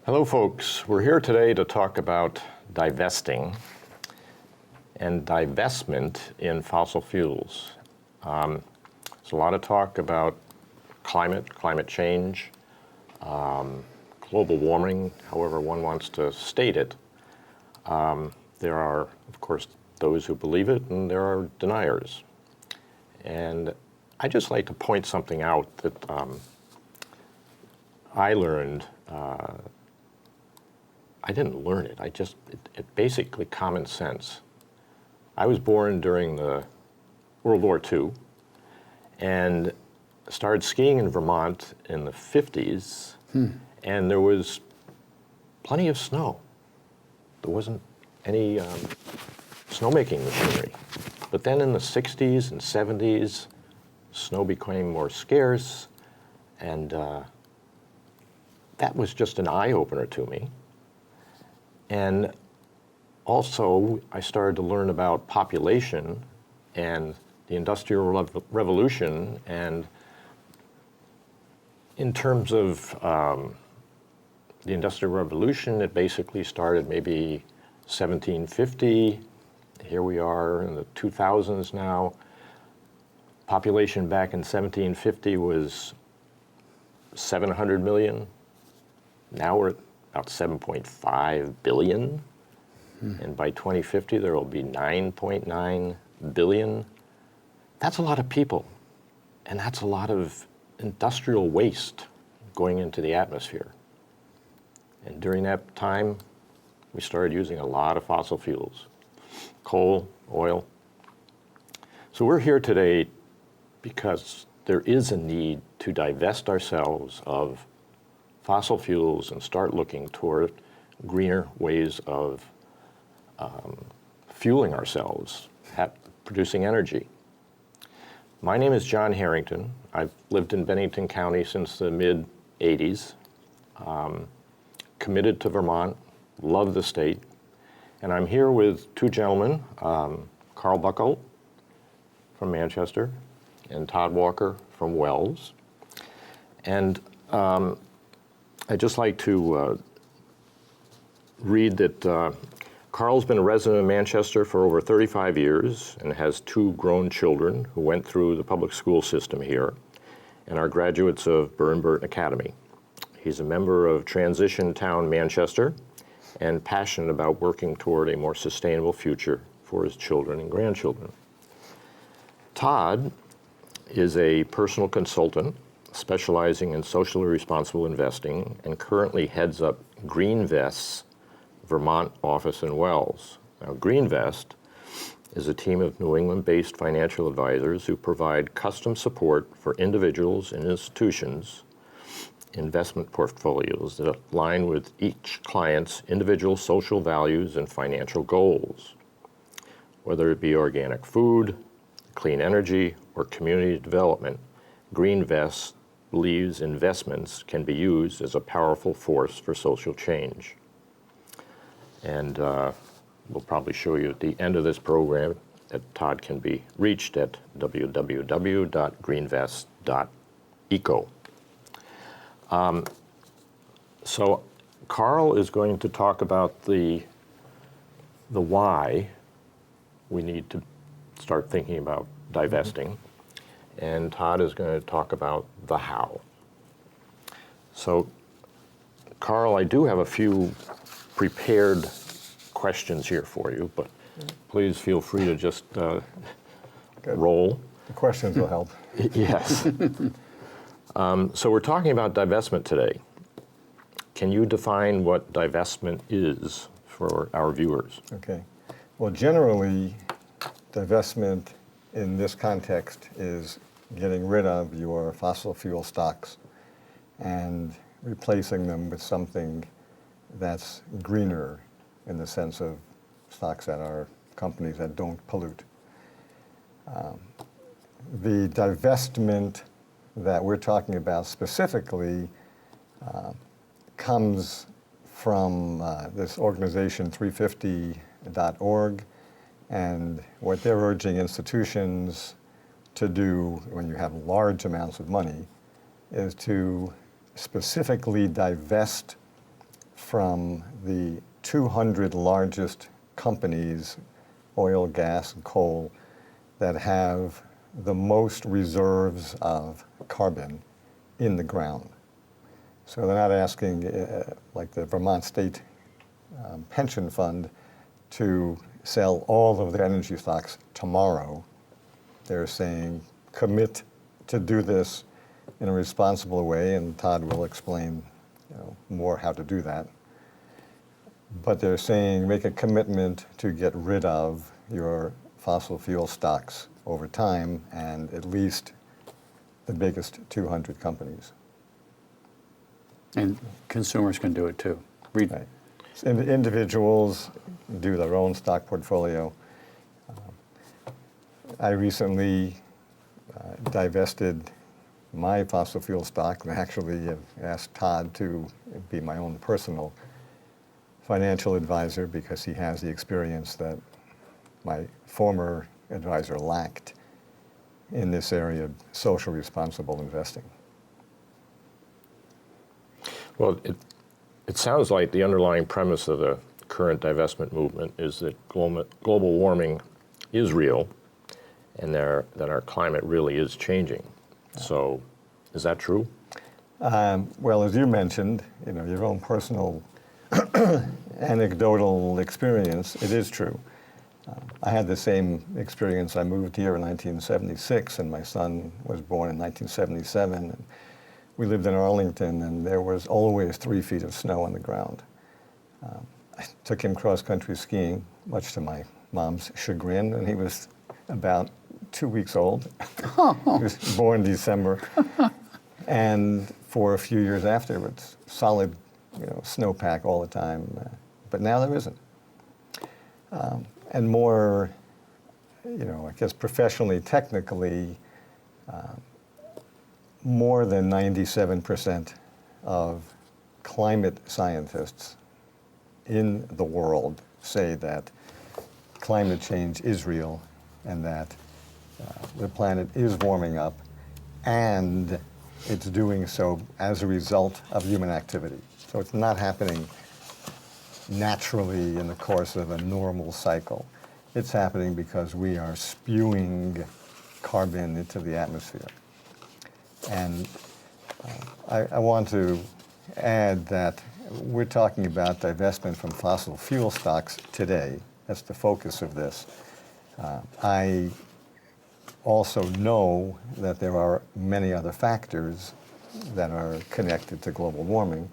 Hello folks, we're here today to talk about divesting and divestment in fossil fuels. There's a lot of talk about climate change, global warming, however one wants to state it. There are, of course, those who believe it and there are deniers. And I'd just like to point something out that I learned. I didn't learn it. It basically common sense. I was born during the World War II and started skiing in Vermont in the 50s, and there was plenty of snow. There wasn't any snowmaking machinery. But then in the 60s and 70s, snow became more scarce, and that was just an eye-opener to me. And also, I started to learn about population and the Industrial Revolution. And in terms of the Industrial Revolution, it basically started maybe 1750. Here we are in the 2000s now. Population back in 1750 was 700 million. Now we're at about 7.5 billion. And by 2050, there will be 9.9 billion. That's a lot of people. And that's a lot of industrial waste going into the atmosphere. And during that time, we started using a lot of fossil fuels, coal, oil. So we're here today because there is a need to divest ourselves of fossil fuels and start looking toward greener ways of fueling ourselves, producing energy. My name is John Harrington. I've lived in Bennington County since the mid-'80s, committed to Vermont, love the state, and I'm here with two gentlemen, Carl Buckle from Manchester and Todd Walker from Wells. And I'd just like to read that Carl's been a resident of Manchester for over 35 years and has two grown children who went through the public school system here and are graduates of Burr & Burton Academy. He's a member of Transition Town Manchester and passionate about working toward a more sustainable future for his children and grandchildren. Todd is a personal consultant specializing in socially responsible investing and currently heads up GreenVest's Vermont office in Wells. Now, GreenVest is a team of New England-based financial advisors who provide custom support for individuals and institutions' investment portfolios that align with each client's individual social values and financial goals. Whether it be organic food, clean energy, or community development, GreenVest believes investments can be used as a powerful force for social change. And we'll probably show you at the end of this program that Todd can be reached at www.greenvest.eco. So Carl is going to talk about the why we need to start thinking about divesting. And Todd is going to talk about the how. So, Carl, I do have a few prepared questions here for you, but please feel free to just roll. The questions will help. Yes. So we're talking about divestment today. Can you define what divestment is for our viewers? Okay. Well, generally, divestment in this context is getting rid of your fossil fuel stocks and replacing them with something that's greener in the sense of stocks that are companies that don't pollute. The divestment that we're talking about specifically comes from this organization 350.org, and what they're urging institutions to do when you have large amounts of money is to specifically divest from the 200 largest companies, oil, gas, and coal, that have the most reserves of carbon in the ground. So they're not asking, like the Vermont State Pension Fund, to sell all of their energy stocks tomorrow. They're saying, commit to do this in a responsible way, and Todd will explain more how to do that. But they're saying, make a commitment to get rid of your fossil fuel stocks over time, and at least the biggest 200 companies. And consumers can do it too. Read. Right. And individuals do their own stock portfolio. I recently divested my fossil fuel stock, and actually have asked Todd to be my own personal financial advisor, because he has the experience that my former advisor lacked in this area of social responsible investing. Well, it sounds like the underlying premise of the current divestment movement is that global warming is real, and that our climate really is changing. So, is that true? Well, as you mentioned, your own personal anecdotal experience, it is true. I had the same experience. I moved here in 1976, and my son was born in 1977. And we lived in Arlington, and there was always 3 feet of snow on the ground. I took him cross-country skiing, much to my mom's chagrin, and he was about 2 weeks old. He was born December. And for a few years afterwards, solid snowpack all the time. But now there isn't. And more, I guess professionally, technically, more than 97% of climate scientists in the world say that climate change is real, and that the planet is warming up, and it's doing so as a result of human activity. So it's not happening naturally in the course of a normal cycle. It's happening because we are spewing carbon into the atmosphere. And I want to add that we're talking about divestment from fossil fuel stocks today. That's the focus of this. I also know that there are many other factors that are connected to global warming.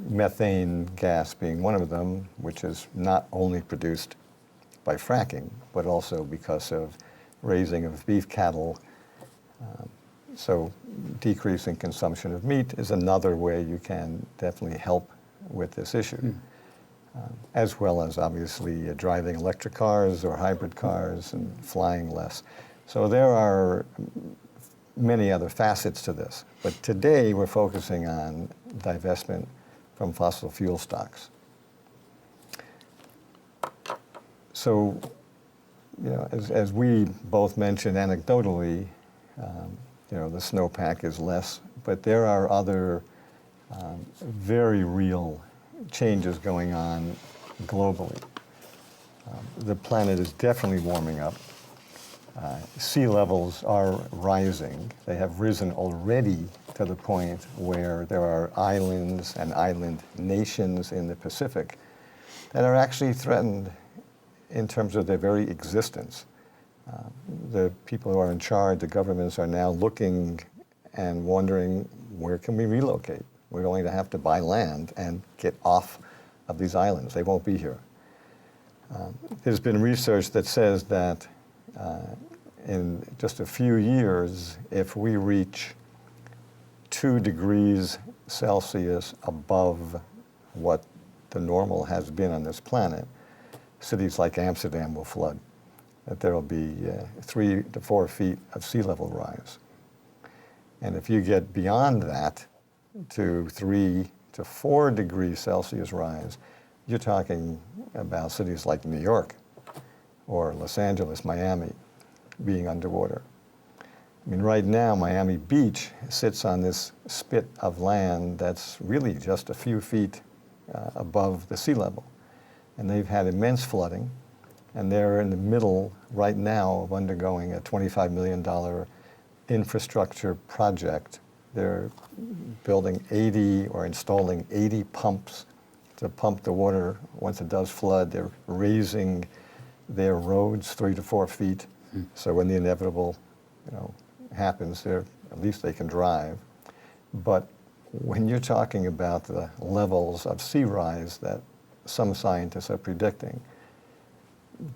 Methane gas being one of them, which is not only produced by fracking, but also because of raising of beef cattle. So decreasing consumption of meat is another way you can definitely help with this issue. As well as obviously driving electric cars or hybrid cars and flying less. So there are many other facets to this. But today we're focusing on divestment from fossil fuel stocks. So, as we both mentioned anecdotally, the snowpack is less, but there are other very real changes going on globally. The planet is definitely warming up. Sea levels are rising. They have risen already to the point where there are islands and island nations in the Pacific that are actually threatened in terms of their very existence. The people who are in charge, the governments, are now looking and wondering, where can we relocate? We're going to have to buy land and get off of these islands. They won't be here. There's been research that says that in just a few years, if we reach 2 degrees Celsius above what the normal has been on this planet, cities like Amsterdam will flood. That there will be 3 to 4 feet of sea level rise. And if you get beyond that to 3 to 4 degrees Celsius rise, you're talking about cities like New York or Los Angeles, Miami being underwater. I mean, right now, Miami Beach sits on this spit of land that's really just a few feet above the sea level. And they've had immense flooding, and they're in the middle right now of undergoing a $25 million infrastructure project. They're building 80 or installing 80 pumps to pump the water once it does flood. They're raising their roads 3 to 4 feet, so when the inevitable, happens, at least they can drive. But when you're talking about the levels of sea rise that some scientists are predicting,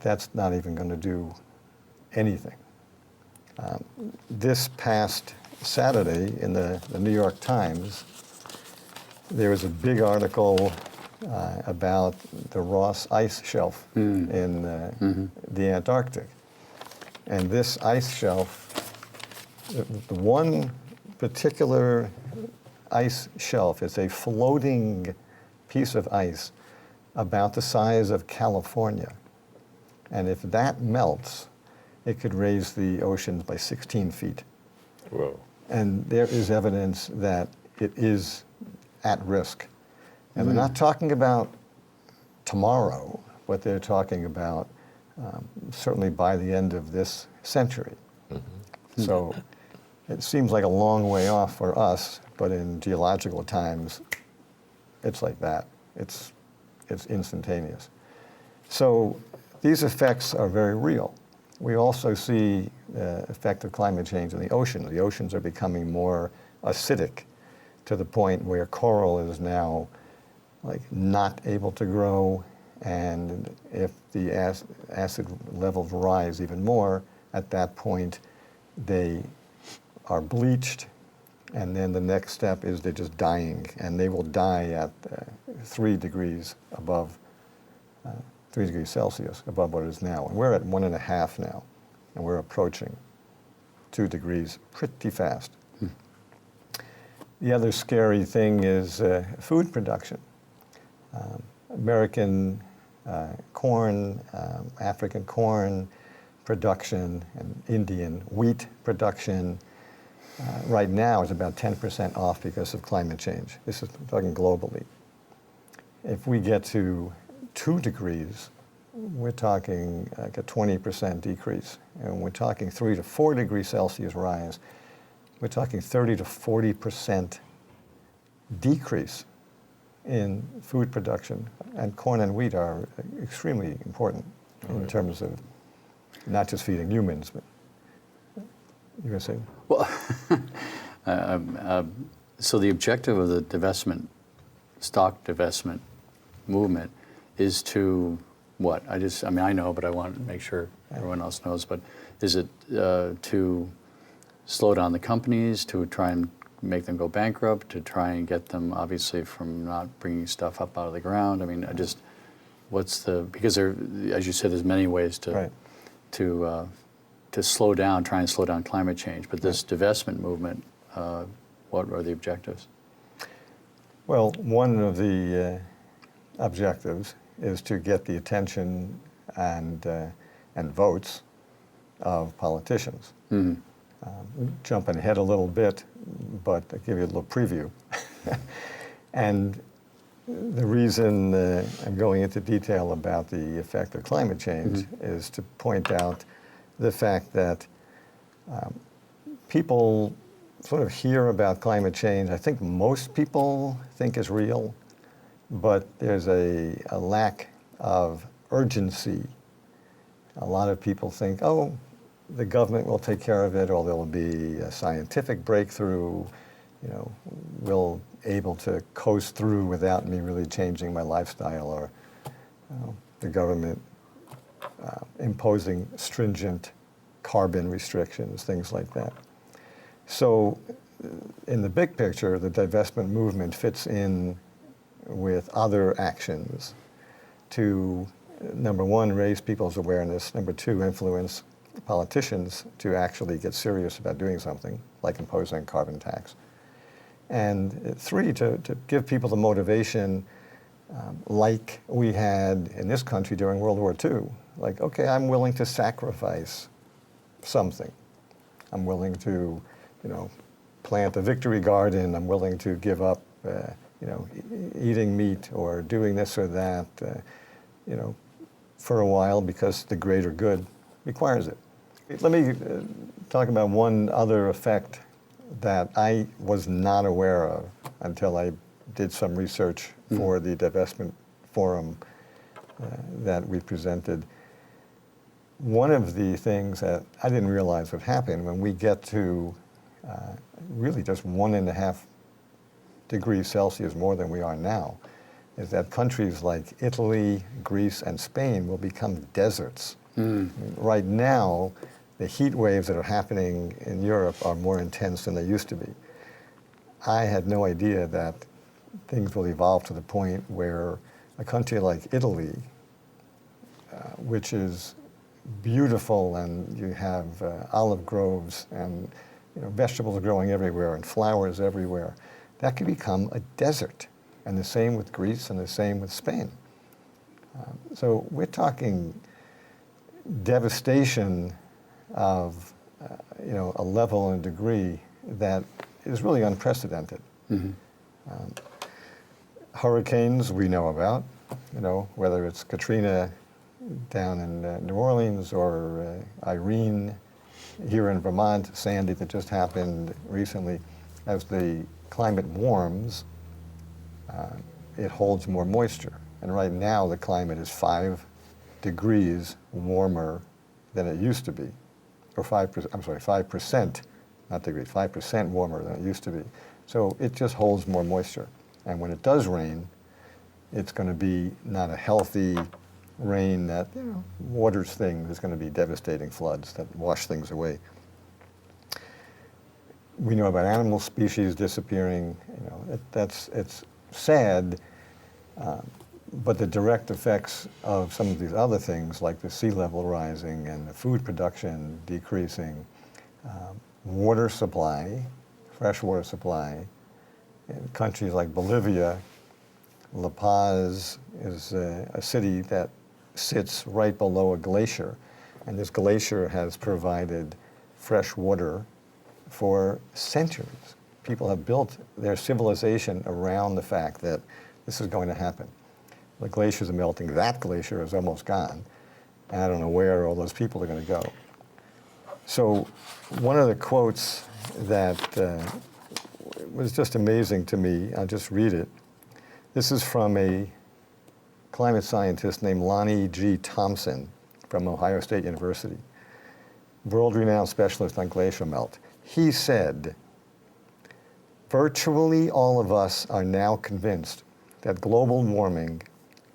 that's not even going to do anything. This past Saturday in the New York Times, there was a big article about the Ross ice shelf in the Antarctic. And this ice shelf, the one particular ice shelf is a floating piece of ice about the size of California. And if that melts, it could raise the oceans by 16 feet. Whoa. And there is evidence that it is at risk. And they're not talking about tomorrow, but they're talking about certainly by the end of this century. So it seems like a long way off for us, but in geological times, it's like that. It's instantaneous. So these effects are very real. We also see the effect of climate change in the ocean. The oceans are becoming more acidic to the point where coral is now not able to grow, and if the acid levels rise even more, at that point they are bleached, and then the next step is they're just dying, and they will die at 3 degrees above 3 degrees Celsius above what it is now. And we're at 1.5 now, and we're approaching 2 degrees pretty fast. The other scary thing is food production. American corn, African corn production, and Indian wheat production right now is about 10% off because of climate change. This is talking globally. If we get to 2 degrees, we're talking like a 20% decrease. And we're talking 3 to 4 degrees Celsius rise, we're talking 30 to 40% decrease in food production. And corn and wheat are extremely important in terms of not just feeding humans, but you were saying? Well, so the objective of the divestment, stock divestment movement is to what? I know, but I want to make sure everyone else knows, but is it to slow down the companies, to try and make them go bankrupt, to try and get them, obviously, from not bringing stuff up out of the ground? I mean, because there, as you said, there's many ways to slow down, try and slow down climate change. But this divestment movement, what are the objectives? Well, one of the objectives is to get the attention and votes of politicians. Jumping ahead a little bit, but I'll give you a little preview. And the reason I'm going into detail about the effect of climate change is to point out the fact that people sort of hear about climate change. I think most people think is real, but there's a lack of urgency. A lot of people think, oh, the government will take care of it, or there'll be a scientific breakthrough, we'll able to coast through without me really changing my lifestyle, or the government imposing stringent carbon restrictions, things like that. So in the big picture, the divestment movement fits in with other actions to, number one, raise people's awareness, number two, influence politicians to actually get serious about doing something, like imposing a carbon tax, and three, to give people the motivation like we had in this country during World War II. Like, okay, I'm willing to sacrifice something. I'm willing to, plant a victory garden. I'm willing to give up eating meat or doing this or that, for a while because the greater good requires it. Let me talk about one other effect that I was not aware of until I did some research for the divestment forum that we presented. One of the things that I didn't realize would happen when we get to really just 1.5 degrees Celsius more than we are now is that countries like Italy, Greece, and Spain will become deserts. Right now, the heat waves that are happening in Europe are more intense than they used to be. I had no idea that things will evolve to the point where a country like Italy, which is beautiful and you have olive groves and vegetables growing everywhere and flowers everywhere, that could become a desert. And the same with Greece and the same with Spain. So we're talking devastation of a level and degree that is really unprecedented. Hurricanes we know about, whether it's Katrina down in New Orleans or Irene here in Vermont, Sandy that just happened recently. As the climate warms, it holds more moisture. And right now the climate is 5 degrees warmer than it used to be. Or 5%, not degrees, 5% warmer than it used to be. So it just holds more moisture. And when it does rain, it's going to be not a healthy rain that waters things. There's going to be devastating floods that wash things away. We know about animal species disappearing. It's sad, but the direct effects of some of these other things, like the sea level rising and the food production decreasing, water supply, fresh water supply, in countries like Bolivia, La Paz is a city that sits right below a glacier, and this glacier has provided fresh water for centuries. People have built their civilization around the fact that this is going to happen. The glaciers are melting. That glacier is almost gone, and I don't know where all those people are going to go. So one of the quotes that was just amazing to me, I'll just read it. This is from a climate scientist named Lonnie G. Thompson from Ohio State University, world-renowned specialist on glacier melt. He said, "Virtually all of us are now convinced that global warming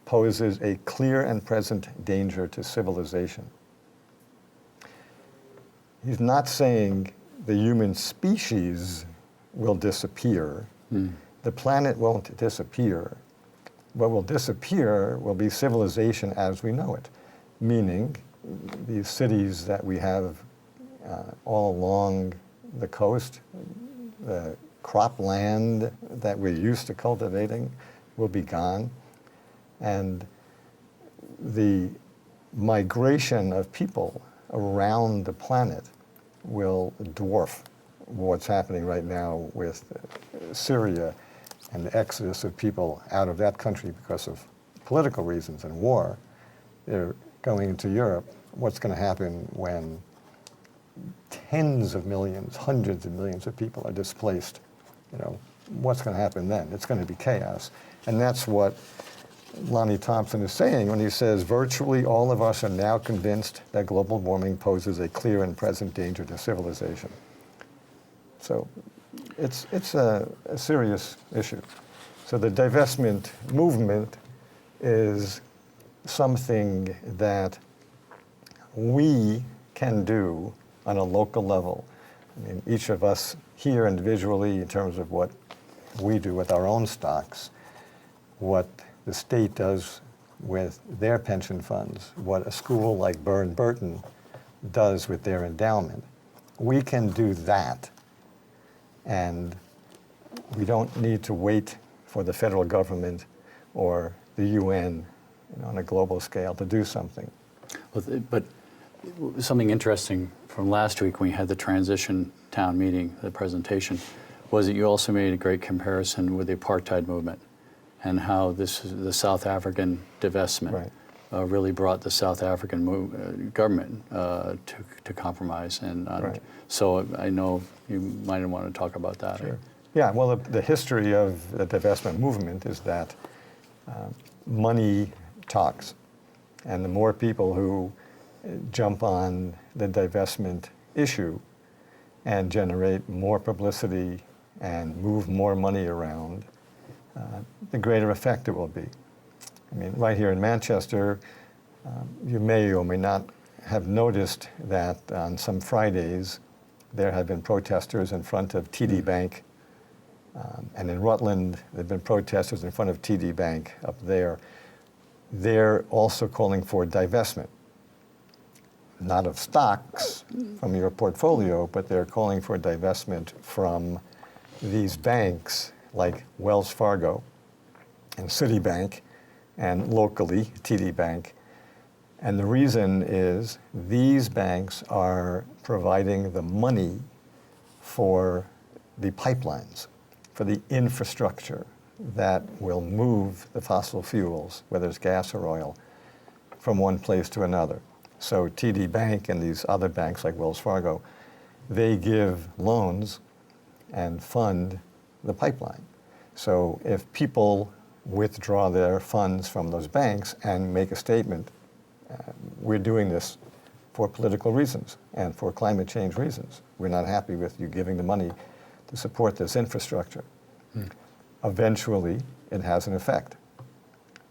poses a clear and present danger to civilization." He's not saying the human species will disappear. The planet won't disappear. What will disappear will be civilization as we know it, meaning these cities that we have all along the coast, the cropland that we're used to cultivating will be gone, and the migration of people around the planet will dwarf what's happening right now with Syria and the exodus of people out of that country because of political reasons and war. They're going into Europe. What's going to happen when tens of millions, hundreds of millions of people are displaced? What's going to happen then? It's going to be chaos. And that's what Lonnie Thompson is saying when he says, virtually all of us are now convinced that global warming poses a clear and present danger to civilization. So it's a serious issue. So the divestment movement is something that we can do on a local level. I mean, each of us here individually, in terms of what we do with our own stocks, what the state does with their pension funds, what a school like Burton does with their endowment. We can do that, and we don't need to wait for the federal government or the UN on a global scale to do something. But something interesting from last week when we had the transition town meeting, the presentation, was that you also made a great comparison with the apartheid movement and how the South African divestment Right. really brought the South African government to compromise. And Right. so I know you might want to talk about that. Sure. Yeah, well, the history of the divestment movement is that money talks. And the more people who jump on the divestment issue and generate more publicity and move more money around, the greater effect it will be. I mean, right here in Manchester, you may or may not have noticed that on some Fridays there have been protesters in front of TD Bank. And in Rutland, there have been protesters in front of TD Bank up there. They're also calling for divestment, not of stocks from your portfolio, but they're calling for divestment from these banks like Wells Fargo and Citibank and locally TD Bank. And the reason is these banks are providing the money for the pipelines, for the infrastructure that will move the fossil fuels, whether it's gas or oil, from one place to another. So TD Bank and these other banks like Wells Fargo, they give loans and fund the pipeline. So if people withdraw their funds from those banks and make a statement, we're doing this for political reasons and for climate change reasons. We're not happy with you giving the money to support this infrastructure. Eventually, it has an effect.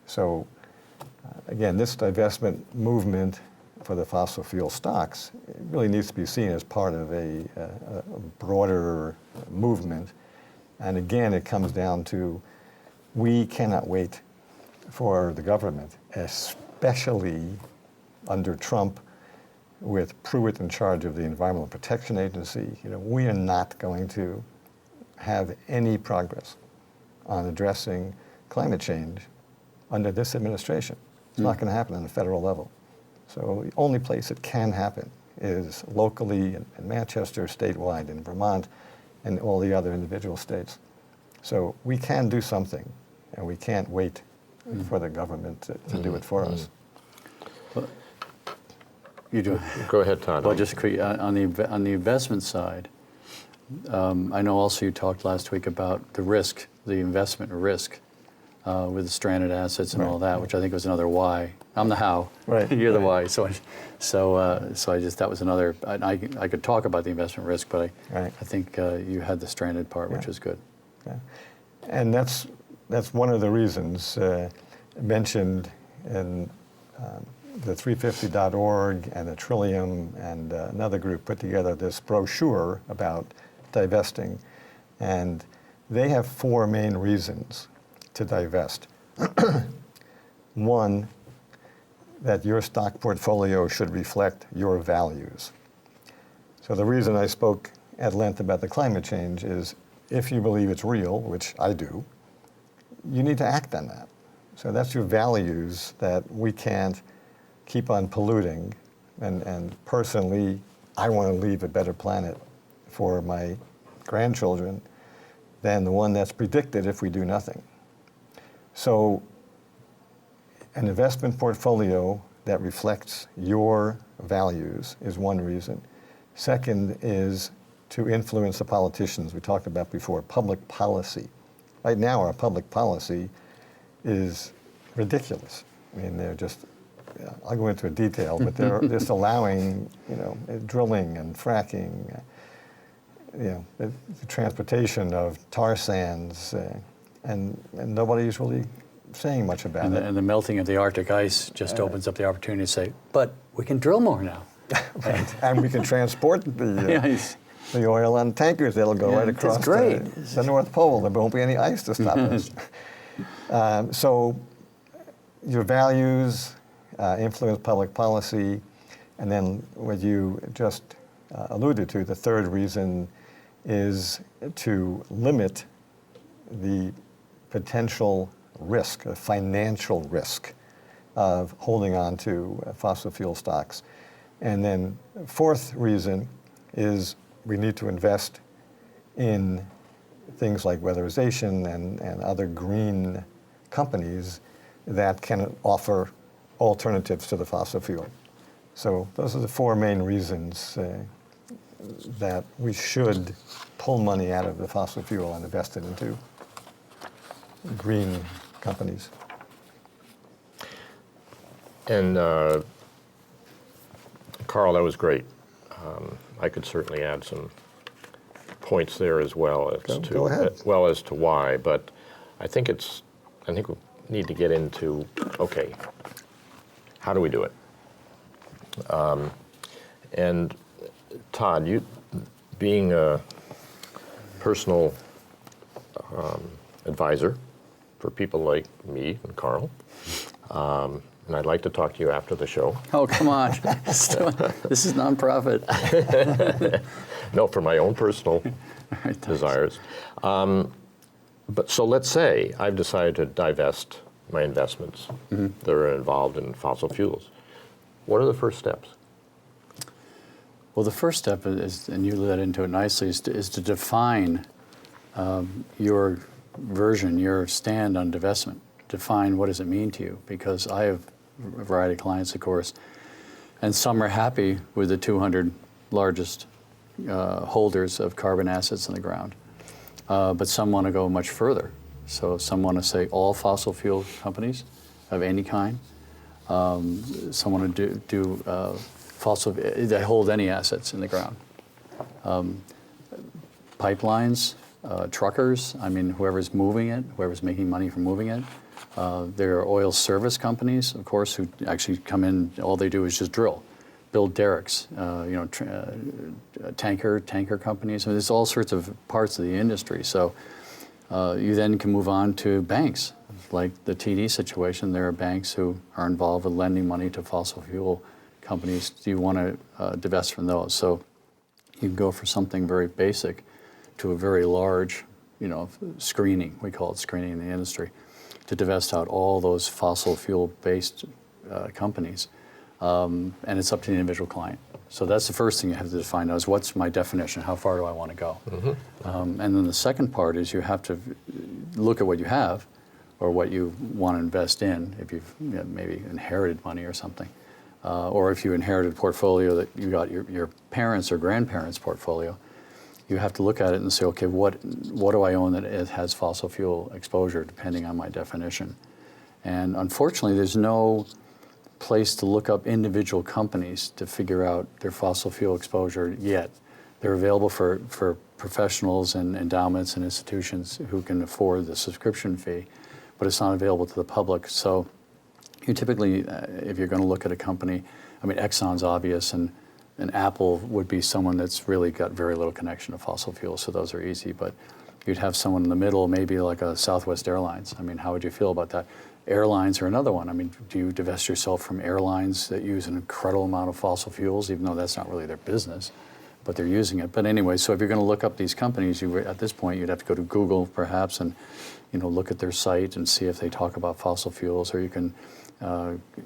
So again, this divestment movement for the fossil fuel stocks, it really needs to be seen as part of a broader movement. And again, it comes down to we cannot wait for the government, especially under Trump with Pruitt in charge of the Environmental Protection Agency. You know, we are not going to have any progress on addressing climate change under this administration. It's not going to happen on the federal level. So the only place it can happen is locally in Manchester, statewide in Vermont, and all the other individual states. So we can do something, and we can't wait for the government to do it for us. You do. Go ahead, Todd. Well, just quick, on the investment side, I know also you talked last week about the risk, the investment risk with the stranded assets and all that, which I think was another why. I'm the how. Right. You're the why. So I just that was another. I could talk about the investment risk, but I think you had the stranded part, which is good. Yeah. And that's one of the reasons mentioned in the 350.org and the Trillium and another group put together this brochure about divesting. And they have four main reasons to divest. One, that your stock portfolio should reflect your values. So the reason I spoke at length about the climate change is if you believe it's real, which I do, you need to act on that. So that's your values that we can't keep on polluting. And personally, I want to leave a better planet for my grandchildren than the one that's predicted if we do nothing. So an investment portfolio that reflects your values is one reason. Second is to influence the politicians we talked about before, public policy. Right now, our public policy is ridiculous. I mean, they're just, I'll go into detail, but they're just allowing, drilling and fracking, the transportation of tar sands, and nobody's really saying much about it. And the melting of the Arctic ice just opens up the opportunity to say, but we can drill more now. Right. And we can transport the oil on tankers that'll go right across the North Pole. There won't be any ice to stop us. So your values influence public policy, and then what you just alluded to, the third reason is to limit the potential risk, a financial risk of holding on to fossil fuel stocks. And then fourth reason is we need to invest in things like weatherization and other green companies that can offer alternatives to the fossil fuel. So those are the four main reasons that we should pull money out of the fossil fuel and invest it into green companies. And Carl, that was great. I could certainly add some points there as well as Go ahead. as to why, but I think we need to get into, okay, how do we do it? And Todd, you being a personal advisor for people like me and Carl, and I'd like to talk to you after the show. Oh, come on. This is nonprofit. No, for my own personal desires. But so let's say I've decided to divest my investments that are involved in fossil fuels. What are the first steps? Well, the first step is, and you led into it nicely, is to define your version, your stand on divestment. Define what does it mean to you, because I have a variety of clients, of course, and some are happy with the 200 largest holders of carbon assets in the ground, but some want to go much further. So some want to say all fossil fuel companies of any kind. Some want to do fossil, they hold any assets in the ground. Pipelines, truckers, I mean, whoever's moving it, whoever's making money from moving it. There are oil service companies, of course, who actually come in, all they do is just drill, build derricks, tanker companies. I mean, there's all sorts of parts of the industry. So you then can move on to banks. Like the TD situation, there are banks who are involved with lending money to fossil fuel companies. Do you want to divest from those? So you can go for something very basic to a very large, screening. We call it screening in the industry, to divest out all those fossil fuel-based companies. And it's up to the individual client. So that's the first thing you have to define is what's my definition? How far do I want to go? And then the second part is you have to look at what you have or what you want to invest in if you've maybe inherited money or something. Or if you inherited a portfolio that you got your parents' or grandparents' portfolio, you have to look at it and say, okay, what do I own that it has fossil fuel exposure, depending on my definition? And unfortunately, there's no place to look up individual companies to figure out their fossil fuel exposure yet. They're available for professionals and endowments and institutions who can afford the subscription fee, but it's not available to the public. So you typically, if you're going to look at a company, I mean, Exxon's obvious, and Apple would be someone that's really got very little connection to fossil fuels, so those are easy. But you'd have someone in the middle, maybe like a Southwest Airlines. I mean, how would you feel about that? Airlines are another one. I mean, do you divest yourself from airlines that use an incredible amount of fossil fuels, even though that's not really their business, but they're using it? But anyway, so if you're going to look up these companies, at this point, you'd have to go to Google, perhaps, and look at their site and see if they talk about fossil fuels, or you can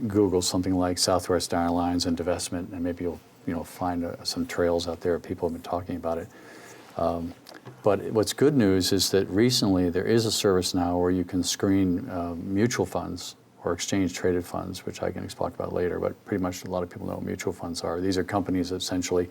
Google something like Southwest Airlines and divestment, and maybe you'll find some trails out there. People have been talking about it. But what's good news is that recently there is a service now where you can screen mutual funds or exchange-traded funds, which I can talk about later, but pretty much a lot of people know what mutual funds are. These are companies that essentially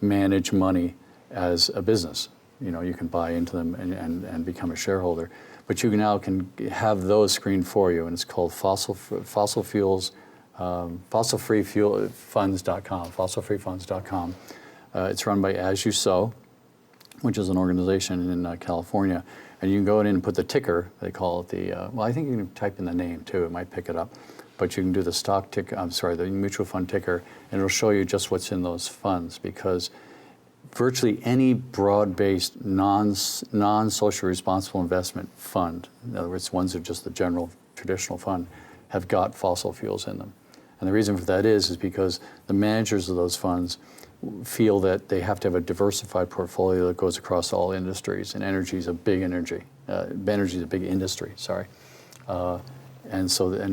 manage money as a business. You can buy into them and become a shareholder. But you now can have those screened for you, and it's called fossilfreefunds.com. It's run by As You Sow, which is an organization in California. And you can go in and put the ticker, they call it I think you can type in the name too, it might pick it up. But you can do the the mutual fund ticker, and it'll show you just what's in those funds, because virtually any broad-based, non-socially responsible investment fund, in other words, ones that are just the general traditional fund, have got fossil fuels in them. And the reason for that is because the managers of those funds feel that they have to have a diversified portfolio that goes across all industries, and energy is a big industry, and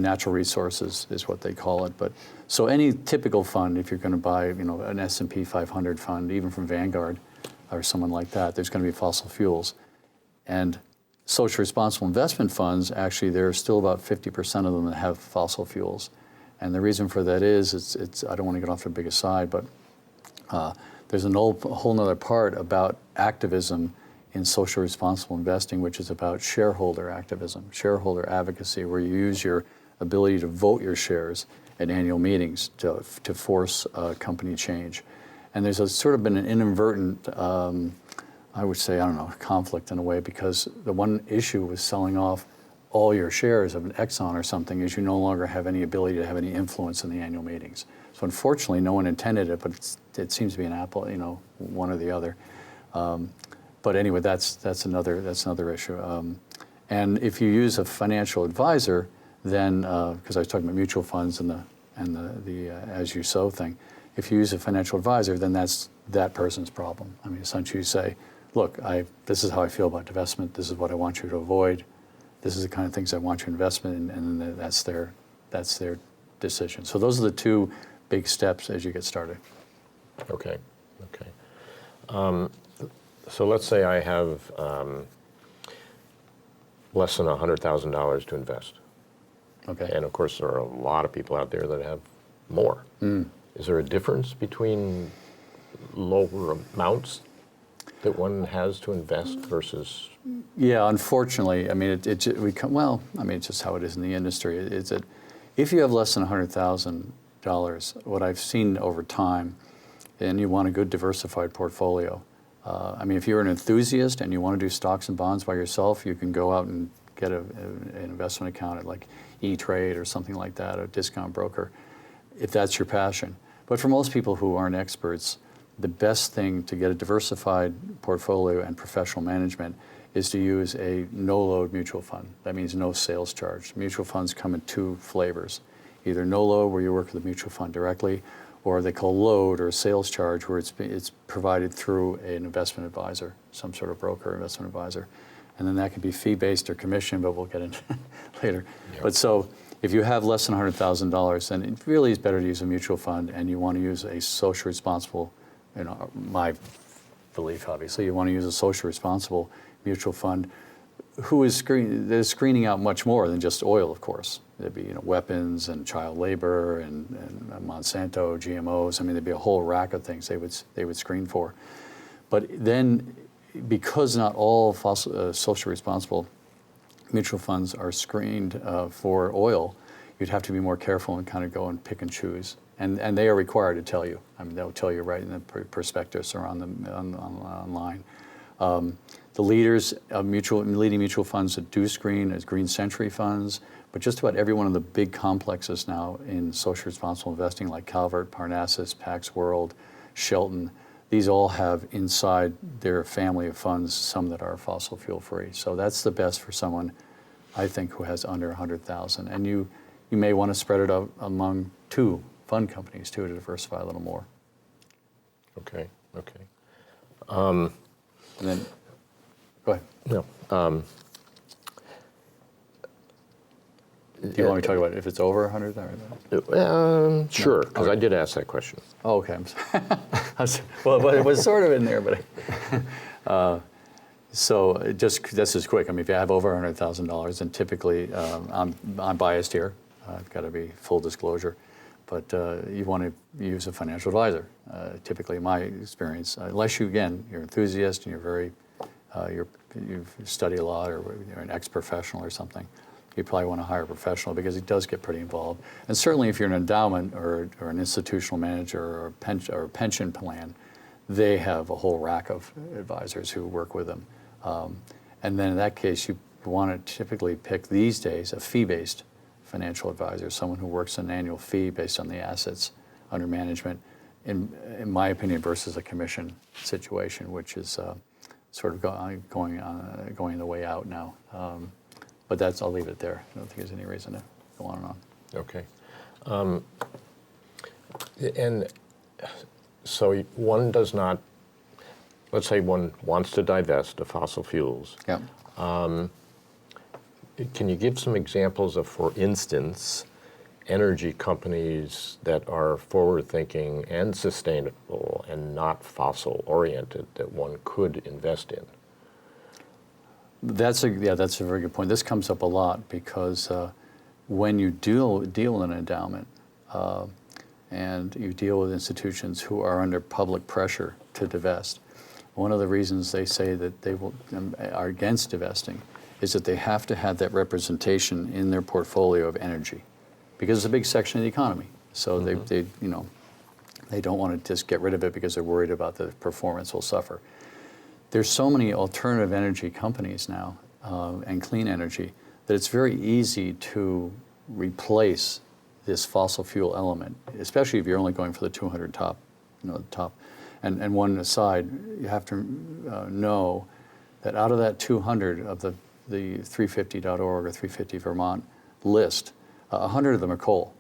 natural resources is what they call it. But so any typical fund, if you're going to buy, an S&P 500 fund, even from Vanguard or someone like that, there's going to be fossil fuels. And social responsible investment funds, actually, there are still about 50% of them that have fossil fuels. And the reason for that is, it's I don't want to get off the biggest side, but there's a whole nother part about activism in social responsible investing, which is about shareholder activism, shareholder advocacy, where you use your ability to vote your shares at annual meetings to force company change. And there's sort of been an inadvertent, I would say, I don't know, conflict in a way, because the one issue with selling off all your shares of an Exxon or something is you no longer have any ability to have any influence in the annual meetings. So unfortunately, no one intended it, but it seems to be an apple, one or the other. But anyway, that's another issue. And if you use a financial advisor, then because I was talking about mutual funds and the as you sow thing, if you use a financial advisor, then that's that person's problem. I mean, essentially, you say, look, this is how I feel about divestment. This is what I want you to avoid. This is the kind of things I want you to invest in, and then that's their decision. So those are the two big steps as you get started. Okay. So let's say I have less than $100,000 to invest. Okay. And of course, there are a lot of people out there that have more. Is there a difference between lower amounts that one has to invest versus? Yeah, unfortunately, I mean, it's just how it is in the industry. It's that if you have less than $100,000, what I've seen over time, and you want a good diversified portfolio. I mean, if you're an enthusiast and you want to do stocks and bonds by yourself, you can go out and get an investment account at like E-Trade or something like that, a discount broker, if that's your passion. But for most people who aren't experts, the best thing to get a diversified portfolio and professional management is to use a no-load mutual fund. That means no sales charge. Mutual funds come in two flavors, either no-load, where you work with the mutual fund directly, or they call load or sales charge, where it's provided through an investment advisor, some sort of broker, investment advisor. And then that can be fee-based or commission, but we'll get into later. Yep. But so if you have less than $100,000, then it really is better to use a mutual fund, and you want to use a social responsible, my belief, obviously, you want to use a social responsible mutual fund who is screening out much more than just oil, of course. There'd be weapons and child labor and Monsanto, GMOs. I mean, there'd be a whole rack of things they would screen for. But then, because not all social responsible mutual funds are screened for oil, you'd have to be more careful and kind of go and pick and choose. And they are required to tell you. I mean, they'll tell you right in the prospectus or online. The leaders of leading mutual funds that do screen is Green Century funds, but just about every one of the big complexes now in social responsible investing, like Calvert, Parnassus, Pax World, Shelton, these all have inside their family of funds some that are fossil fuel free. So that's the best for someone, I think, who has under 100,000. And you may want to spread it out among two fund companies too to diversify a little more. Okay. And then, go ahead. No. Do you want me to talk about if it's over 100? Sure, because I did ask that question. Oh, okay. I'm sorry. Well, but it was sort of in there, but so this is quick. I mean, if you have over $100,000, then typically, I'm biased here. I've got to be full disclosure, but you want to use a financial advisor. Typically, in my experience, unless you're an enthusiast and you've studied a lot, or you're an ex-professional or something, you probably want to hire a professional, because it does get pretty involved. And certainly if you're an endowment or an institutional manager or a pension plan, they have a whole rack of advisors who work with them. And then in that case, you want to typically pick these days a fee-based financial advisor, someone who works an annual fee based on the assets under management, in my opinion, versus a commission situation, which is sort of going the way out now. But I'll leave it there. I don't think there's any reason to go on and on. Okay. And so one does not, let's say one wants to divest of fossil fuels. Yeah. Can you give some examples of, for instance, energy companies that are forward-thinking and sustainable and not fossil-oriented that one could invest in? That's a very good point. This comes up a lot because when you deal in endowment and you deal with institutions who are under public pressure to divest, one of the reasons they say that they are against divesting is that they have to have that representation in their portfolio of energy, because it's a big section of the economy. So they don't want to just get rid of it because they're worried about the performance will suffer. There's so many alternative energy companies now and clean energy that it's very easy to replace this fossil fuel element, especially if you're only going for the 200 top, top. And one aside, you have to know that out of that 200 of the 350.org or 350 Vermont list, 100 of them are coal.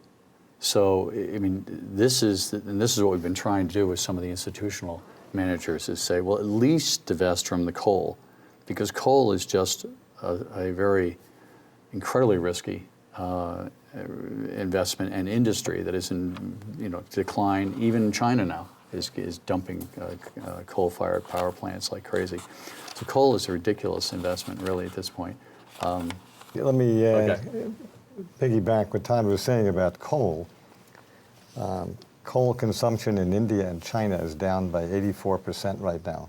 So, I mean, this is what we've been trying to do with some of the institutional managers, is say, well, at least divest from the coal, because coal is just a very incredibly risky investment and industry that is in decline. Even China now is dumping coal-fired power plants like crazy. So coal is a ridiculous investment, really, at this point. Let me piggyback what Todd was saying about coal. Coal consumption in India and China is down by 84% right now.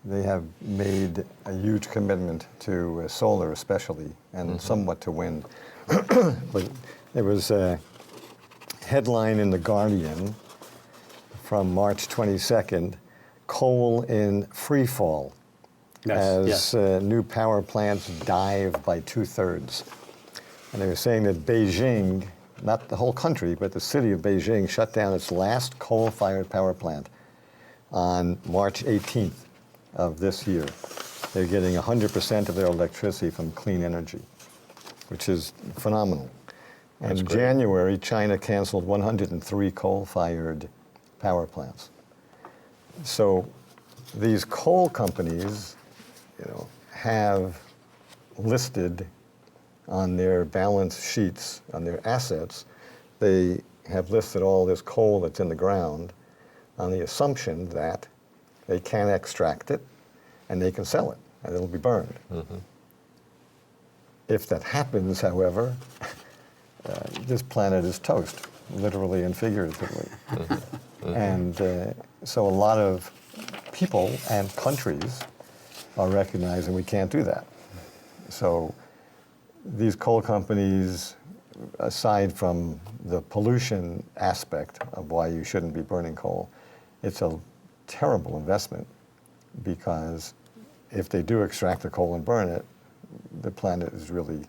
They have made a huge commitment to solar especially, and somewhat to wind. But there was a headline in The Guardian from March 22nd, coal in free fall as new power plants dive by 2/3. And they were saying that Beijing, not the whole country, but the city of Beijing shut down its last coal-fired power plant on March 18th of this year. They're getting 100% of their electricity from clean energy, which is phenomenal. And in January, China canceled 103 coal-fired power plants. So these coal companies, have listed on their balance sheets, on their assets, they have listed all this coal that's in the ground on the assumption that they can extract it and they can sell it and it'll be burned. If that happens, however, this planet is toast, literally and figuratively. And so a lot of people and countries are recognizing we can't do that. So these coal companies, aside from the pollution aspect of why you shouldn't be burning coal, it's a terrible investment, because if they do extract the coal and burn it, the planet is really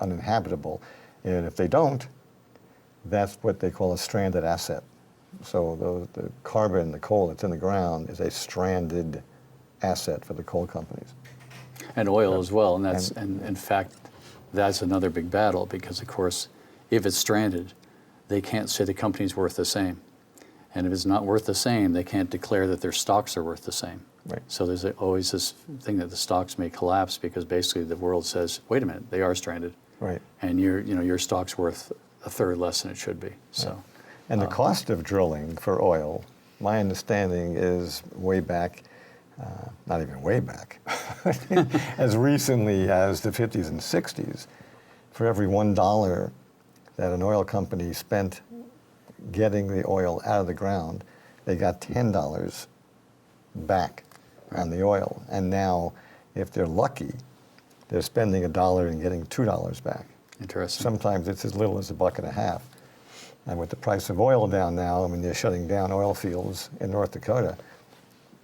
uninhabitable. And if they don't, that's what they call a stranded asset. So the carbon, the coal that's in the ground, is a stranded asset for the coal companies. And oil as well, and in fact, that's another big battle, because of course, if it's stranded, they can't say the company's worth the same. And if it's not worth the same, they can't declare that their stocks are worth the same. Right. So there's always this thing that the stocks may collapse, because basically the world says, wait a minute, they are stranded. Right. And your stock's worth a third less than it should be. So. Yeah. And the cost of drilling for oil, my understanding is way back, not even way back, as recently as the 50s and 60s, for every $1 that an oil company spent getting the oil out of the ground, they got $10 back on the oil. And now, if they're lucky, they're spending $1 and getting $2 back. Interesting. Sometimes it's as little as $1.50. And with the price of oil down now, I mean, they're shutting down oil fields in North Dakota,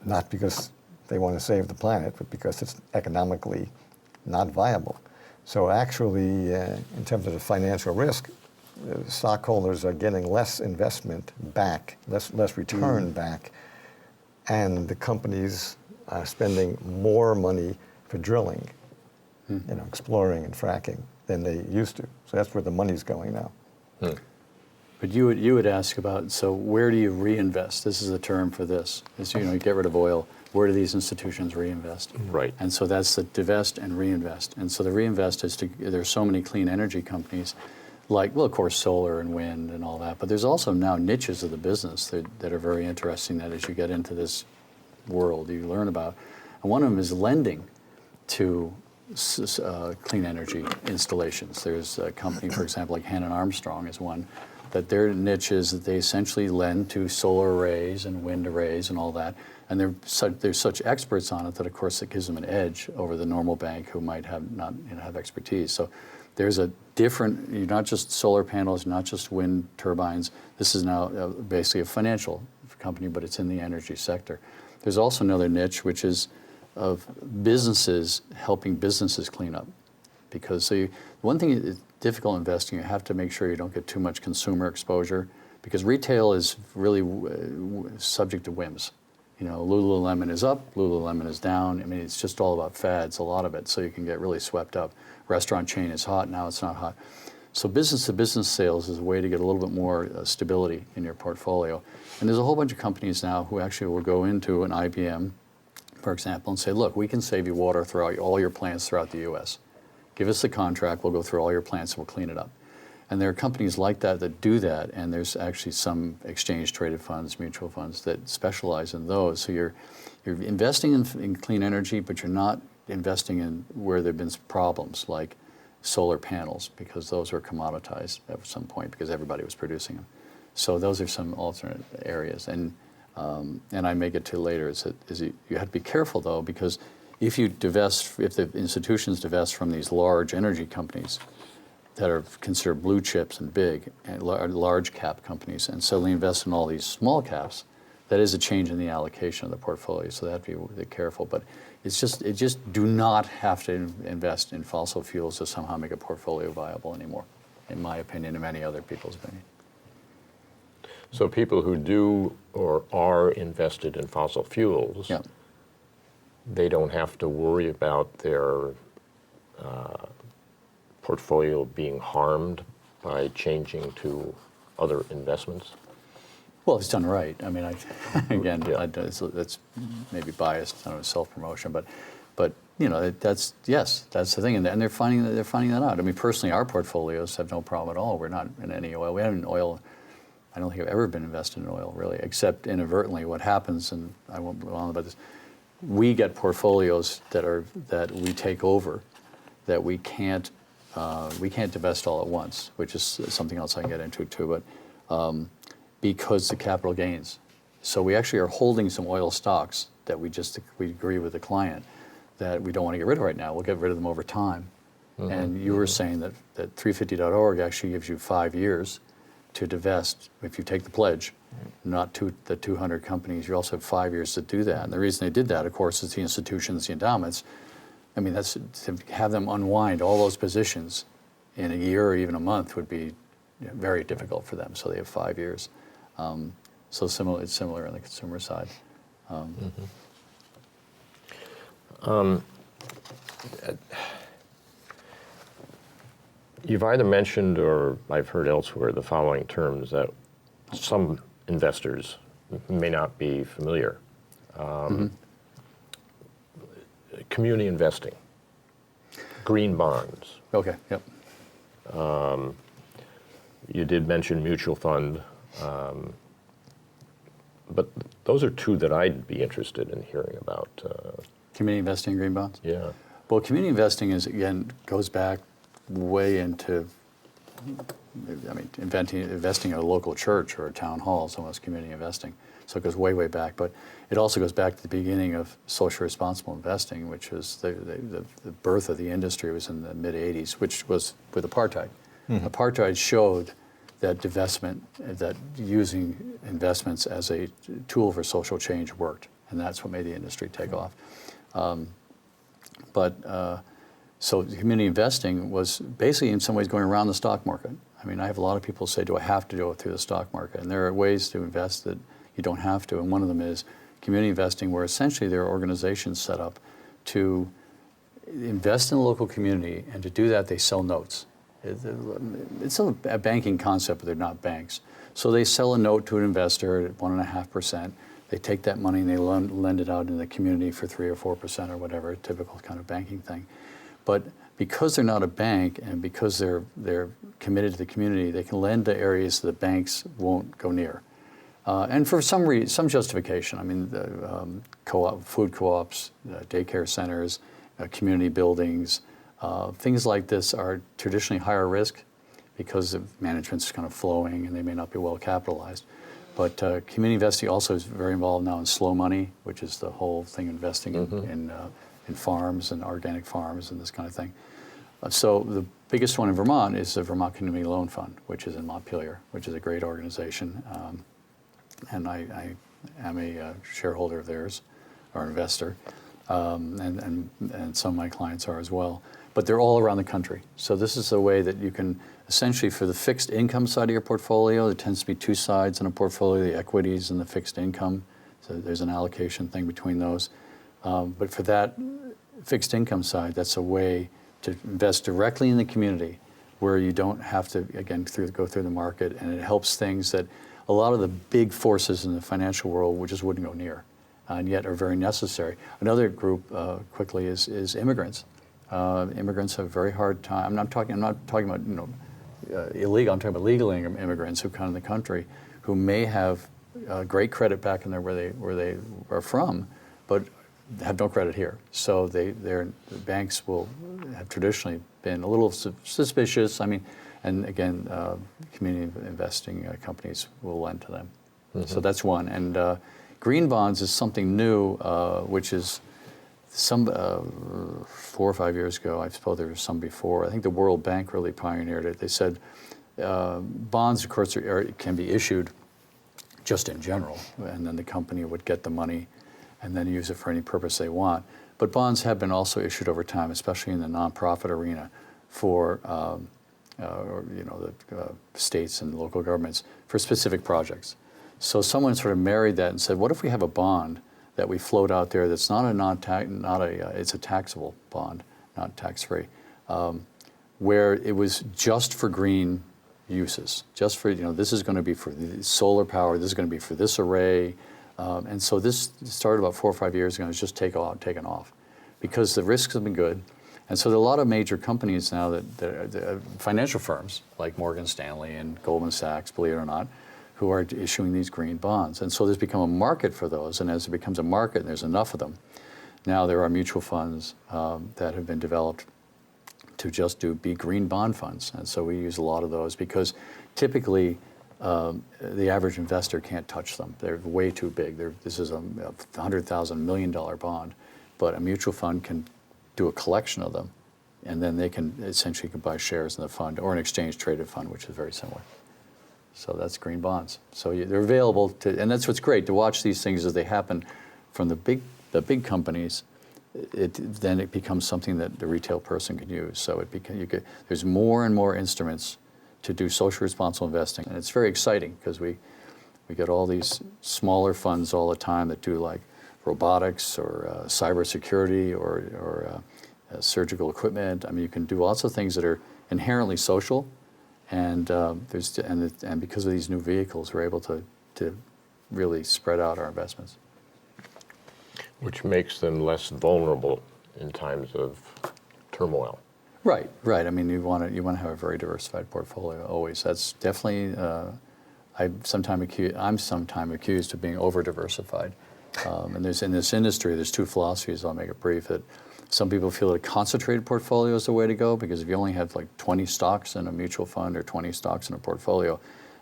not because they want to save the planet, but because it's economically not viable. So actually, in terms of the financial risk, stockholders are getting less investment back, less return back, and the companies are spending more money for drilling, exploring and fracking than they used to. So that's where the money's going now. But you would ask about, so where do you reinvest? This is a term for this. Is, you get rid of oil. Where do these institutions reinvest? Right. And so that's the divest and reinvest. And so the reinvest is there's so many clean energy companies, like, well, of course, solar and wind and all that. But there's also now niches of the business that are very interesting, that as you get into this world, you learn about. And one of them is lending to clean energy installations. There's a company, for example, like Hannon Armstrong is one, that their niche is that they essentially lend to solar arrays and wind arrays and all that. And they're such experts on it that, of course, it gives them an edge over the normal bank who might not have expertise. So there's a different, you're not just solar panels, not just wind turbines. This is now basically a financial company, but it's in the energy sector. There's also another niche, which is of businesses helping businesses clean up. Because one thing is difficult investing, you have to make sure you don't get too much consumer exposure, because retail is really subject to whims. You know, Lululemon is up, Lululemon is down. I mean, it's just all about fads, a lot of it, so you can get really swept up. Restaurant chain is hot, now it's not hot. So business-to-business sales is a way to get a little bit more stability in your portfolio. And there's a whole bunch of companies now who actually will go into an IBM, for example, and say, look, we can save you water throughout all your plants throughout the U.S. Give us the contract, we'll go through all your plants and we'll clean it up. And there are companies like that that do that, and there's actually some exchange-traded funds, mutual funds, that specialize in those. So you're investing in clean energy, but you're not investing in where there have been problems, like solar panels, because those were commoditized at some point because everybody was producing them. So those are some alternate areas. And I may get to later is you have to be careful, though, because if the institutions divest from these large energy companies that are considered blue chips and big and large cap companies, and suddenly invest in all these small caps, that is a change in the allocation of the portfolio. So they have to be careful. But it just do not have to invest in fossil fuels to somehow make a portfolio viable anymore, in my opinion, and many other people's opinion. So people who do or are invested in fossil fuels, Yeah. they don't have to worry about their portfolio being harmed by changing to other investments? Well, if it's done right. I mean, again, Yeah. that's maybe biased, I don't know, self-promotion, but you know, that's the thing, and they're finding that out. I mean, personally, our portfolios have no problem at all. We're not in any oil. We haven't oil. I don't think I've ever been invested in oil, really, except inadvertently. What happens, and I won't go on about this, we get portfolios that we take over, that we can't divest all at once, which is something else I can get into too, but because the capital gains. So we actually are holding some oil stocks that we agree with the client that we don't want to get rid of right now. We'll get rid of them over time. Mm-hmm. And you were saying that 350.org actually gives you 5 years to divest if you take the pledge, not the 200 companies. You also have 5 years to do that. And the reason they did that, of course, is the institutions, the endowments. I mean, that's to have them unwind all those positions in a year or even a month would be very difficult for them. So they have 5 years. So it's similar on the consumer side. You've either mentioned or I've heard elsewhere the following terms that some investors may not be familiar. Community investing, green bonds. Okay, yep. You did mention mutual fund, but those are two that I'd be interested in hearing about. Community investing in green bonds? Yeah. Well, community investing goes back way into, I mean, investing in a local church or a town hall is almost community investing. So it goes way, way back. But it also goes back to the beginning of social responsible investing, which was the birth of the industry was in the mid-'80s, which was with apartheid. Mm-hmm. Apartheid showed that divestment, that using investments as a tool for social change worked. And that's what made the industry take off. So community investing was basically in some ways going around the stock market. I mean, I have a lot of people say, do I have to go through the stock market? And there are ways to invest that you don't have to. And one of them is community investing, where essentially there are organizations set up to invest in the local community. And to do that, they sell notes. It's a banking concept, but they're not banks. So they sell a note to an investor at 1.5%. They take that money and they lend it out in the community for 3 or 4% or whatever, typical kind of banking thing. But because they're not a bank and because they're committed to the community, they can lend to areas that banks won't go near. And for some justification, I mean, food co-ops, daycare centers, community buildings. Things like this are traditionally higher risk because the management's kind of flowing and they may not be well capitalized. But community investing also is very involved now in slow money, which is the whole thing, investing in farms and organic farms and this kind of thing. So the biggest one in Vermont is the Vermont Community Loan Fund, which is in Montpelier, which is a great organization. And I am a shareholder of theirs, or investor, and some of my clients are as well. But they're all around the country. So this is a way that you can essentially, for the fixed income side of your portfolio, there tends to be two sides in a portfolio, the equities and the fixed income. So there's an allocation thing between those. But for that fixed income side, that's a way to invest directly in the community where you don't have to, again, go through the market, and it helps things that a lot of the big forces in the financial world just wouldn't go near, and yet are very necessary. Another group, quickly, is immigrants. Immigrants have a very hard time. I'm not talking about illegal. I'm talking about legal immigrants who come in the country who may have great credit back in there where they are from, but have no credit here. So the banks have traditionally been a little suspicious. I mean, and again, community investing companies will lend to them. So that's one. And green bonds is something new, which is some 4 or 5 years ago. I suppose there was some before. I think the World Bank really pioneered it. They said bonds, of course, can be issued just in general, and then the company would get the money and then use it for any purpose they want. But bonds have been also issued over time, especially in the nonprofit arena, for the states and local governments for specific projects. So someone sort of married that and said, what if we have a bond that we float out there that's it's a taxable bond, not tax-free, where it was just for green uses, just for, this is going to be for the solar power, this is going to be for this array. And so this started about 4 or 5 years ago, and it's just taken off because the risks have been good. And so there are a lot of major companies now that financial firms like Morgan Stanley and Goldman Sachs, believe it or not, who are issuing these green bonds. And so there's become a market for those, and as it becomes a market and there's enough of them, now there are mutual funds that have been developed to just be green bond funds. And so we use a lot of those because typically the average investor can't touch them. They're way too big. This is a $100,000 million bond, but a mutual fund can do a collection of them, and then they can essentially buy shares in the fund or an exchange-traded fund, which is very similar. So that's green bonds. So they're available and that's what's great to watch these things as they happen from the big companies. Then it becomes something that the retail person can use. So there's more and more instruments to do social responsible investing, and it's very exciting because we get all these smaller funds all the time that do like robotics or cybersecurity or surgical equipment. I mean, you can do lots of things that are inherently social, and because of these new vehicles, we're able to really spread out our investments. Which makes them less vulnerable in times of turmoil. Right. I mean, you want to have a very diversified portfolio always. That's definitely. I'm sometimes accused of being over diversified. And in this industry, there's two philosophies. I'll make it brief. That some people feel that a concentrated portfolio is the way to go, because if you only have like 20 stocks in a mutual fund or 20 stocks in a portfolio,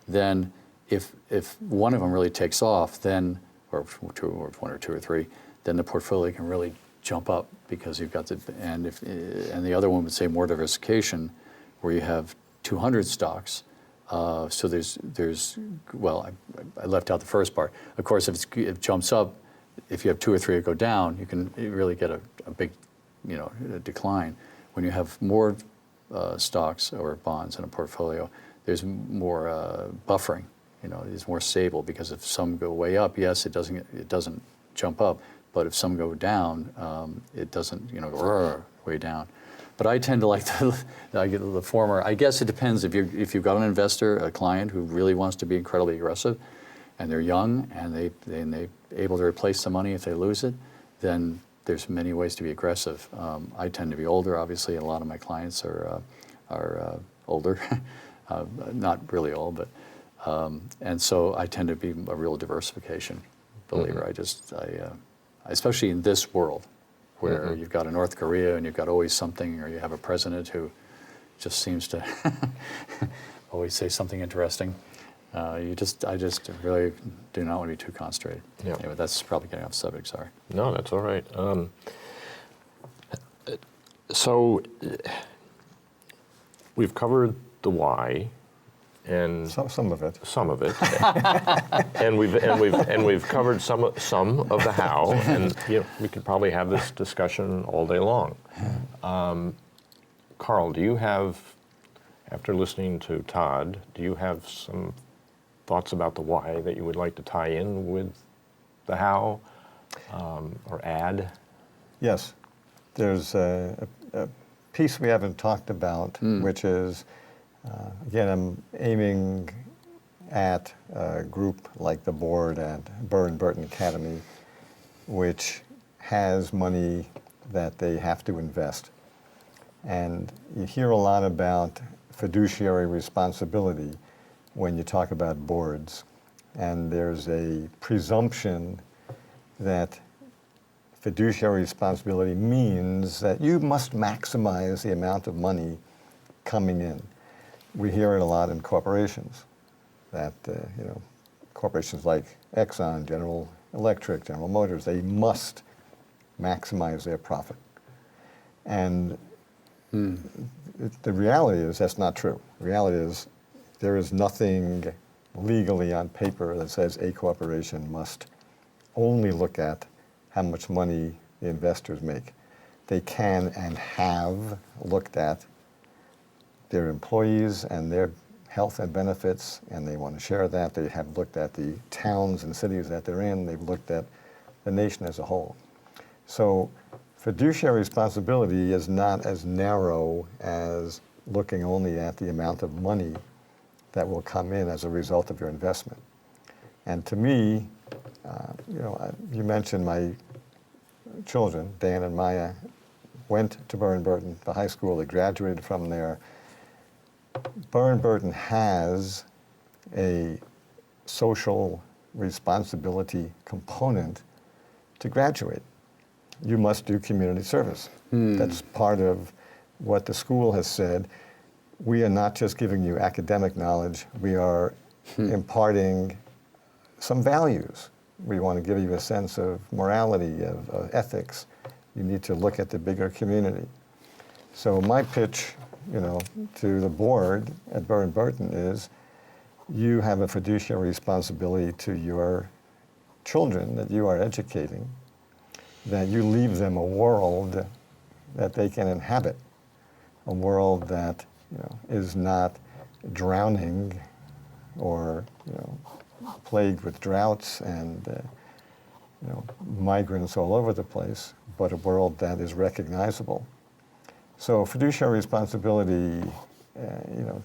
then if one of them really takes off, then or one or two or three, then the portfolio can really jump up because you've got and the other one would say more diversification, where you have 200 stocks. So I left out the first part. Of course, if it jumps up, if you have 2 or 3 that go down, you can really get a big, decline. When you have more stocks or bonds in a portfolio, there's more buffering. It's more stable, because if some go way up, yes, it doesn't jump up, but if some go down, it doesn't, go way down. But I tend to like the former. I guess it depends. If you've got an investor, a client who really wants to be incredibly aggressive, and they're young and they're able to replace the money if they lose it, then there's many ways to be aggressive. I tend to be older, obviously, and a lot of my clients are older, not really old, but and so I tend to be a real diversification believer. Mm-hmm. I especially in this world, where you've got a North Korea and you've got always something, or you have a president who just seems to always say something interesting. I just really do not want to be too concentrated. Yeah. Anyway, that's probably getting off subject, sorry. No, that's all right. So we've covered the why, and Some of it. some of it, and we've covered some of the how, and we could probably have this discussion all day long. Carl, do you have, after listening to Todd, do you have some thoughts about the why that you would like to tie in with the how, or add? Yes. There's a piece we haven't talked about, which is, again, I'm aiming at a group like the board at Burr and Burton Academy, which has money that they have to invest. And you hear a lot about fiduciary responsibility when you talk about boards. And there's a presumption that fiduciary responsibility means that you must maximize the amount of money coming in. We hear it a lot in corporations, that corporations like Exxon, General Electric, General Motors, they must maximize their profit. And the reality is that's not true. The reality is there is nothing legally on paper that says a corporation must only look at how much money the investors make. They can and have looked at their employees and their health and benefits, and they want to share that. They have looked at the towns and cities that they're in. They've looked at the nation as a whole. So fiduciary responsibility is not as narrow as looking only at the amount of money that will come in as a result of your investment. And to me, you mentioned my children, Dan and Maya, went to Burr and Burton, the high school. They graduated from there. Burr and Burton has a social responsibility component to graduate. You must do community service. That's part of what the school has said. We are not just giving you academic knowledge, we are imparting some values. We want to give you a sense of morality, of ethics. You need to look at the bigger community. So my pitch, to the board at Burr and Burton is, you have a fiduciary responsibility to your children that you are educating, that you leave them a world that they can inhabit, a world that is not drowning or plagued with droughts and migrants all over the place, but a world that is recognizable. So fiduciary responsibility,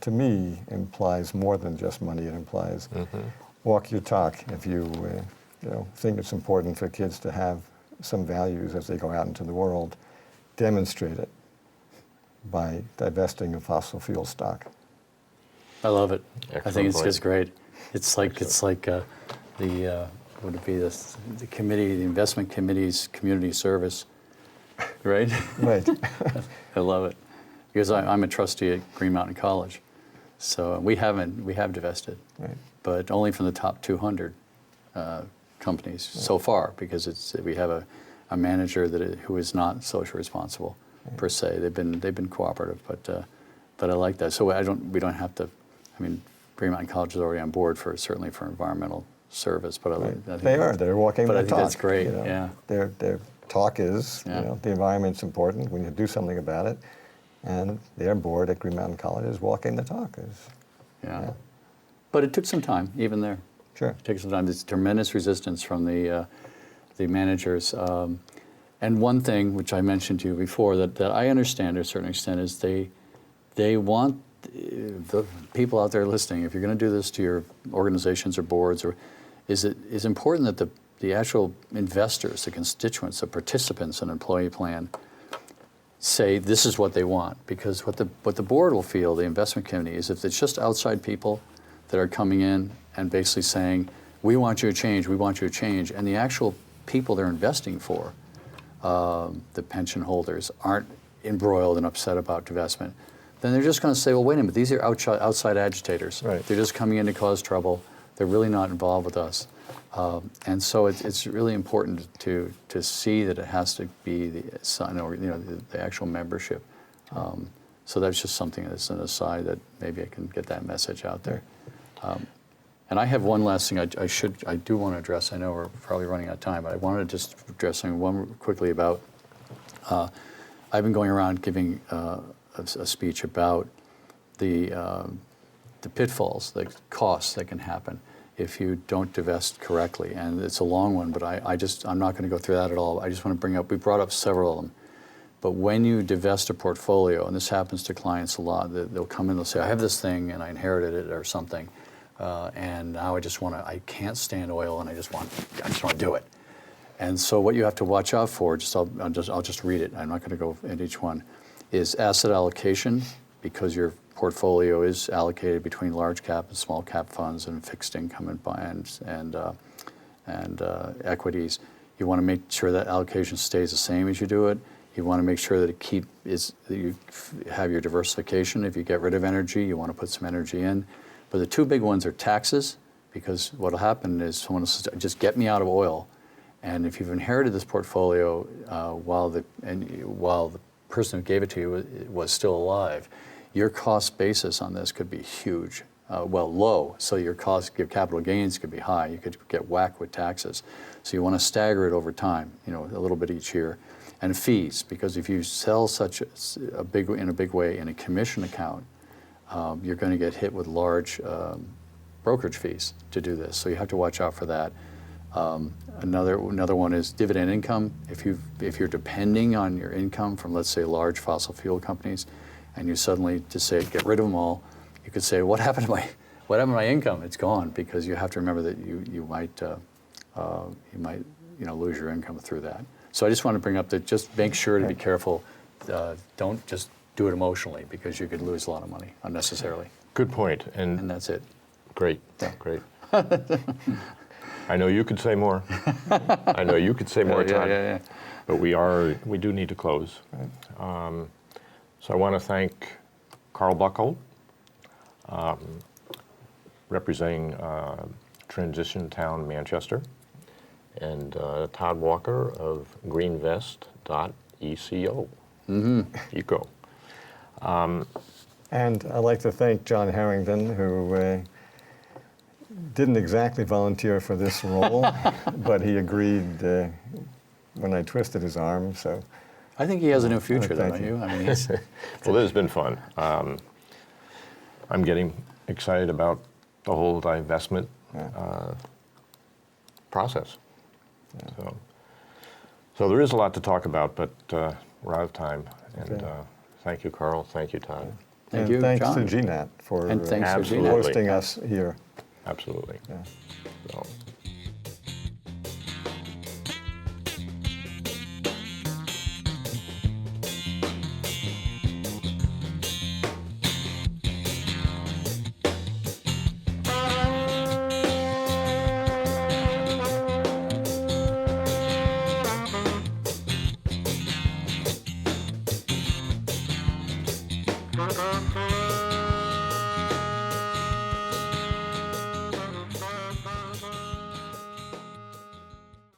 to me, implies more than just money. It implies walk your talk. If you think it's important for kids to have some values as they go out into the world, demonstrate it by divesting of fossil fuel stock. I love it. Excellent I think it's point. just great. It's like would it be the committee, the investment committee's community service, right? Right. I love it, because I'm a trustee at Green Mountain College, so we have divested, Right. but only from the top 200 companies so far, because we have a manager who is not socially responsible per se. They've been cooperative, but I like that. So we don't have to. I mean, Green Mountain College is already on board certainly for environmental service, but I think They're walking but their I think talk. that's great. Yeah. Their talk is, Yeah. the environment's important. We need to do something about it. And their board at Green Mountain College is walking the talk. Yeah. But it took some time, even there. Sure. It takes some time. There's tremendous resistance from the managers. And one thing, which I mentioned to you before, that I understand to a certain extent, is they want the people out there listening, if you're going to do this to your organizations or boards, is important that the actual investors, the constituents, the participants in an employee plan, say this is what they want. Because what the board will feel, the investment committee, is if it's just outside people that are coming in and basically saying, we want you to change, we want you to change, and the actual people they're investing for the pension holders aren't embroiled and upset about divestment, then they're just going to say, well, wait a minute, these are outside agitators. Right. They're just coming in to cause trouble. They're really not involved with us. And so it's really important to see that it has to be the actual membership. So that's just something that's an aside that maybe I can get that message out there. And I have one last thing I do want to address. I know we're probably running out of time, but I wanted to just address something one quickly about. I've been going around giving a speech about the pitfalls, the costs that can happen if you don't divest correctly. And it's a long one, but I'm not going to go through that at all. I just want to bring up, we brought up several of them. But when you divest a portfolio, and this happens to clients a lot, they'll come in, they'll say, I have this thing and I inherited it or something, and now I can't stand oil and I just want to do it. And so what you have to watch out for, I'll just read it, I'm not going to go into each one, is asset allocation, because your portfolio is allocated between large cap and small cap funds and fixed income and bonds and equities. You want to make sure that allocation stays the same as you do it. You want to make sure that that you have your diversification. If you get rid of energy, you want to put some energy in. But the two big ones are taxes, because what will happen is someone will say, just get me out of oil. And if you've inherited this portfolio while the person who gave it to you was still alive, your cost basis on this could be huge, low. So your capital gains could be high. You could get whacked with taxes. So you want to stagger it over time, a little bit each year. And fees, because if you sell in a big way in a commission account, you're going to get hit with large brokerage fees to do this. So you have to watch out for that. Another one is dividend income. If you're depending on your income from, let's say, large fossil fuel companies, and you suddenly just say get rid of them all, you could say, what happened to my income? It's gone, because you have to remember that you might lose your income through that. So I just want to bring up that just make sure to be careful. Don't just do it emotionally, because you could lose a lot of money unnecessarily. Good point. And that's it. Great, great. I know you could say more. I know you could say more, Todd. Yeah. But we do need to close. Right. So I want to thank Carl Buckle, representing Transition Town Manchester, and Todd Walker of greenvest.eco. Eco. And I'd like to thank John Harrington, who didn't exactly volunteer for this role, but he agreed when I twisted his arm. So I think he has a new future, though, thank don't you. you? I mean, Well, this has been fun. I'm getting excited about the whole divestment process. Yeah. So there is a lot to talk about, but we're out of time. And thank you, Carl. Thank you, Todd. Thank you, thanks John. to GNAT for And thanks to Absolutely. GNAT. hosting us here. Absolutely. Yeah. So.